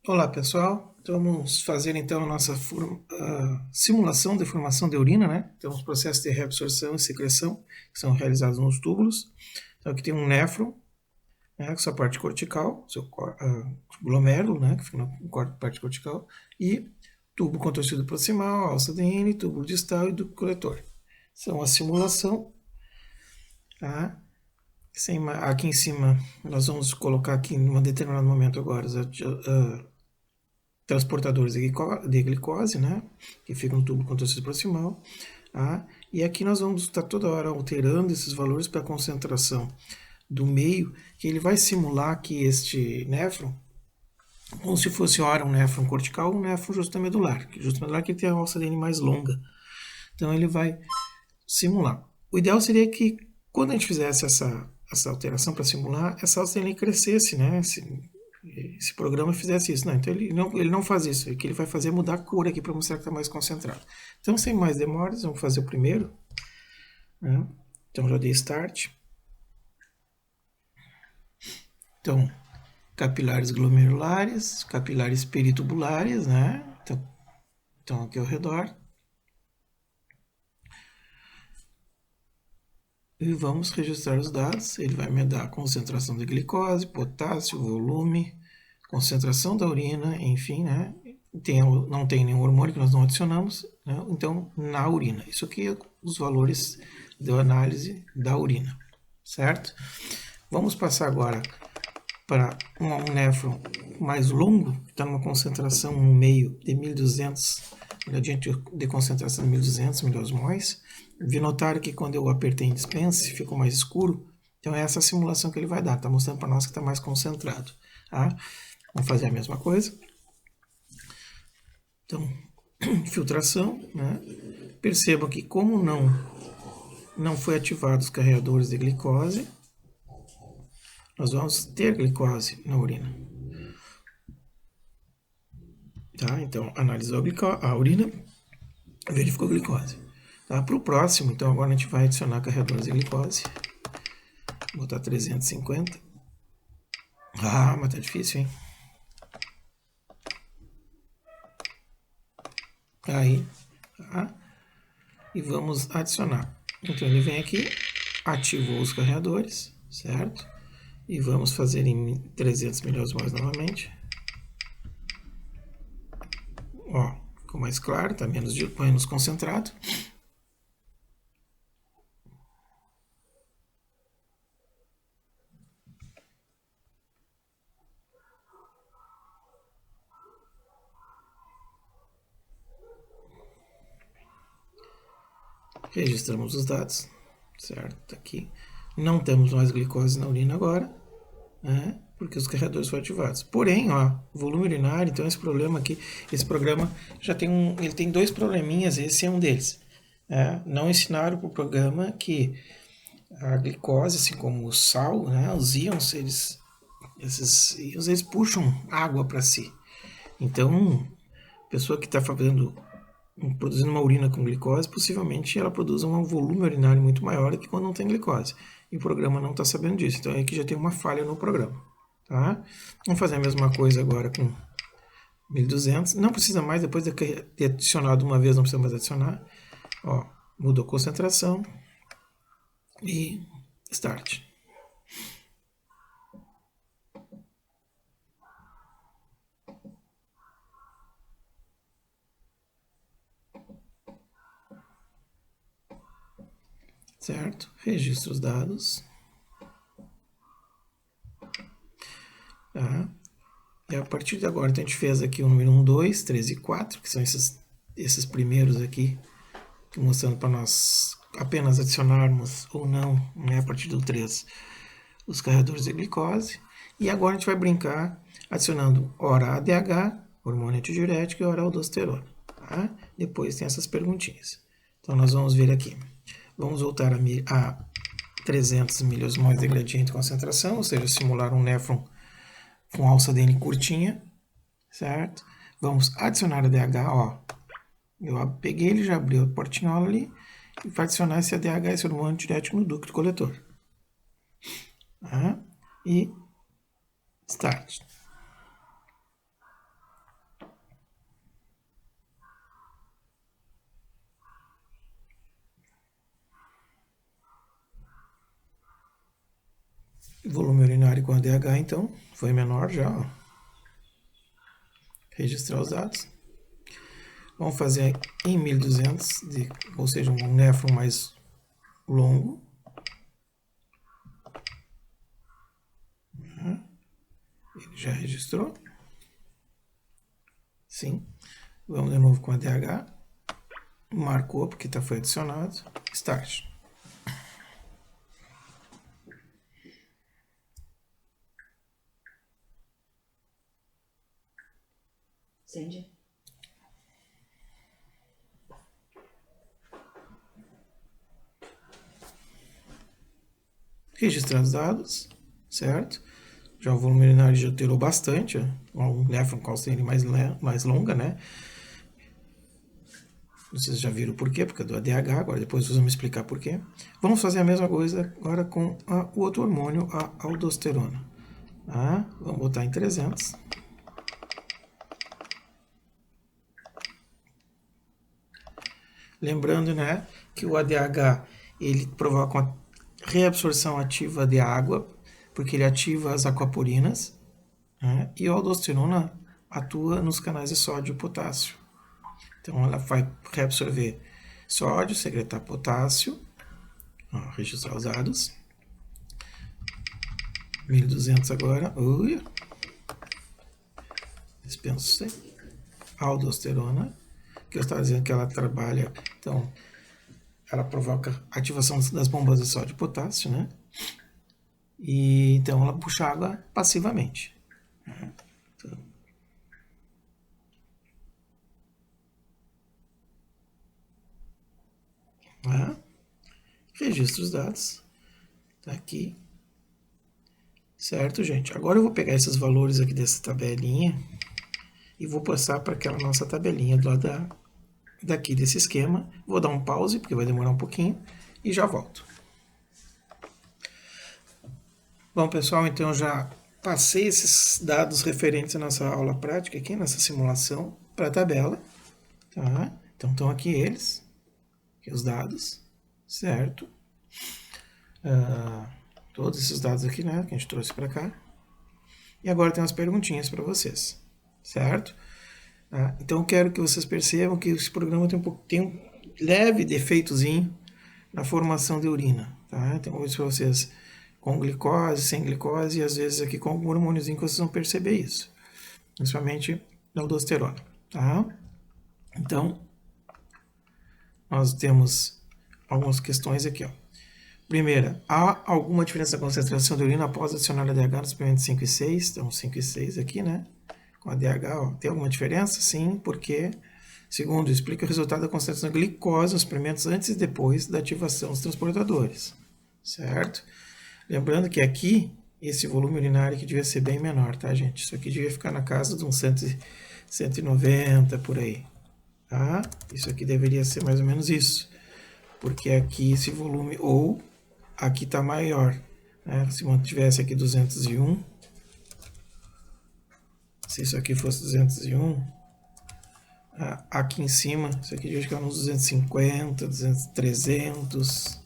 Olá pessoal, então, vamos fazer então a nossa simulação de formação de urina, né? Então os processos de reabsorção e secreção que são realizados nos túbulos. Então aqui tem um néfron, né, com sua parte cortical, seu glomérulo, né, que fica na parte cortical, e tubo contorcido proximal, alça ADN, túbulo distal e ducto coletor. São a simulação, tá? Aqui em cima nós vamos colocar aqui em um determinado momento agora transportadores de glicose, né, que ficam no tubo contorcido proximal. Tá? E aqui nós vamos estar toda hora alterando esses valores para a concentração do meio, que ele vai simular que este néfron, como se fosse ora um néfron cortical ou um néfron justamedular, que justamedular que tem a alça dele mais longa. Então ele vai simular. O ideal seria que quando a gente fizesse essa alteração para simular, essa alça dele crescesse, né? Esse programa fizesse isso. Não, então ele não faz isso. O que ele vai fazer é mudar a cor aqui para mostrar que está mais concentrado. Então, sem mais demoras, vamos fazer o primeiro. Né? Então, já dei Start. Então, capilares glomerulares, capilares peritubulares, né? Então aqui ao redor. E vamos registrar os dados. Ele vai me dar a concentração de glicose, potássio, volume, concentração da urina, enfim, né? Não tem nenhum hormônio que nós não adicionamos, né? Então, na urina. Isso aqui é os valores da análise da urina, certo? Vamos passar agora para um néfron mais longo, que está numa concentração no meio de 1200, gradiente de concentração de 1200 miliosmols. Vi notar que quando eu apertei em dispense, ficou mais escuro. Então é essa simulação que ele vai dar, está mostrando para nós que está mais concentrado. Tá? Vamos fazer a mesma coisa. Então, filtração, né? Percebam que como não foi ativados os carregadores de glicose, nós vamos ter glicose na urina. Tá? Então, analisou a urina, verificou a glicose. Tá? Para o próximo, então agora a gente vai adicionar carregadores de glicose. Vou botar 350. Ah, mas tá difícil, hein? Aí, tá? E vamos adicionar. Então ele vem aqui, ativou os carregadores, certo? E vamos fazer em 300 miliosmols novamente. Ó, ficou mais claro, está menos concentrado. Registramos os dados, certo? Tá aqui. Não temos mais glicose na urina agora, né? Porque os carregadores foram ativados. Porém, ó, volume urinário, então esse problema aqui, esse programa já tem ele tem dois probleminhas, esse é um deles. Não ensinaram para o programa que a glicose, assim como o sal, né, os íons, esses íons, eles puxam água para si. Então, a pessoa que está produzindo uma urina com glicose, possivelmente ela produz um volume urinário muito maior do que quando não tem glicose. E o programa não está sabendo disso. Então, aqui já tem uma falha no programa. Tá? Vamos fazer a mesma coisa agora com 1200. Não precisa mais, depois de ter adicionado uma vez, não precisa mais adicionar. Ó, mudou a concentração. E Start. Certo? Registra os dados. Tá? E a partir de agora, então, a gente fez aqui o número 1, 2, 3 e 4, que são esses primeiros aqui, mostrando para nós apenas adicionarmos ou não, né, a partir do 3, os carregadores de glicose. E agora a gente vai brincar adicionando ora ADH, hormônio antidiurético, e ora aldosterona. Tá? Depois tem essas perguntinhas. Então nós vamos ver aqui. Vamos voltar a 300 miliosmols de gradiente de concentração, ou seja, simular um néfron com alça ADN curtinha, certo? Vamos adicionar a ADH, ó. Eu peguei ele, já abriu a portinhola ali, e vai adicionar esse ADH, esse hormônio antidiurético no ducto coletor. E Start. volume urinário com ADH, então, foi menor já, ó. Registrar os dados. Vamos fazer em 1200, ou seja, um néfron mais longo. Ele já registrou. Sim. Vamos de novo com ADH. Marcou porque foi adicionado. Start. Entendi. Registrar os dados, certo? Já o volume urinário já alterou bastante, ó. O néfron calcine mais longa, né? Vocês já viram por quê, porque é do ADH, agora depois vocês vão me explicar por quê. Vamos fazer a mesma coisa agora com o outro hormônio, a aldosterona. Vamos botar em 300. Lembrando, né, que o ADH ele provoca uma reabsorção ativa de água, porque ele ativa as aquaporinas, né, e a aldosterona atua nos canais de sódio e potássio. Então ela vai reabsorver sódio, secretar potássio, registrar os dados. 1200 agora. Dispensa aldosterona, que eu estava dizendo que ela trabalha, então ela provoca ativação das bombas de sódio e potássio, né? E então ela puxa água passivamente. Então, registro os dados. Tá aqui. Certo, gente? Agora eu vou pegar esses valores aqui dessa tabelinha e vou passar para aquela nossa tabelinha do lado daqui desse esquema. Vou dar um pause, porque vai demorar um pouquinho, e já volto. Bom, pessoal, então eu já passei esses dados referentes à nossa aula prática aqui, nessa simulação, para a tabela. Tá? Então estão aqui eles, aqui os dados, certo? Todos esses dados aqui, né, que a gente trouxe para cá. E agora tem umas perguntinhas para vocês, certo? Então eu quero que vocês percebam que esse programa tem um leve defeitozinho na formação de urina, tá? Então eu vou dizer para vocês com glicose, sem glicose, e às vezes aqui com algum hormôniozinho que vocês vão perceber isso, principalmente na aldosterona, tá? Então, nós temos algumas questões aqui, ó. Primeira, há alguma diferença na concentração de urina após adicionar ADH nos suplementos 5 e 6? Então, 5 e 6 aqui, né? Com ADH, ó, tem alguma diferença? Sim, porque, segundo, explica o resultado da concentração de glicose nos suplementos antes e depois da ativação dos transportadores, certo? Lembrando que aqui, esse volume urinário aqui devia ser bem menor, tá, gente? Isso aqui devia ficar na casa de uns 190, por aí, tá? Isso aqui deveria ser mais ou menos isso, porque aqui esse volume, ou aqui está maior, né? Se mantivesse aqui 201, se isso aqui fosse 201, aqui em cima, isso aqui devia ficar uns 250, 300,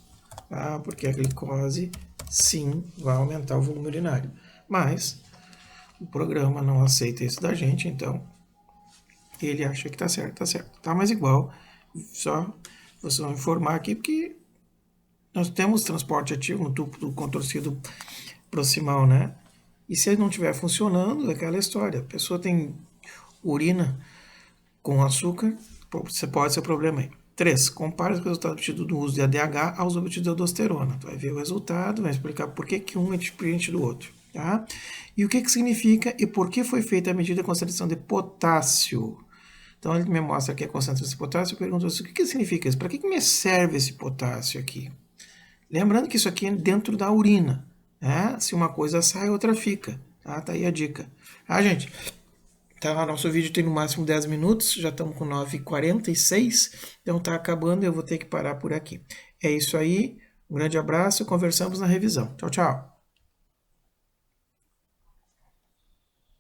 tá? Porque a glicose, sim, vai aumentar o volume urinário. Mas o programa não aceita isso da gente, então ele acha que tá certo, tá certo. Tá, mas igual, só vocês vão informar aqui, porque nós temos transporte ativo no tubo do contorcido proximal, né? E se ele não estiver funcionando, é aquela história. A pessoa tem urina com açúcar, você pode ser problema aí. 3. Compare os resultados obtidos do uso de ADH aos obtidos de aldosterona. Tu vai ver o resultado, vai explicar por que um é diferente do outro, tá? E o que significa e por que foi feita a medida de concentração de potássio. Então ele me mostra aqui a concentração de potássio e pergunta assim, o que significa isso? Para que me serve esse potássio aqui? Lembrando que isso aqui é dentro da urina, né? Se uma coisa sai, outra fica, tá? Tá aí a dica. Gente, tá, nosso vídeo tem no máximo 10 minutos, já estamos com 9h46, então tá acabando, eu vou ter que parar por aqui. É isso aí, um grande abraço, conversamos na revisão. Tchau, tchau.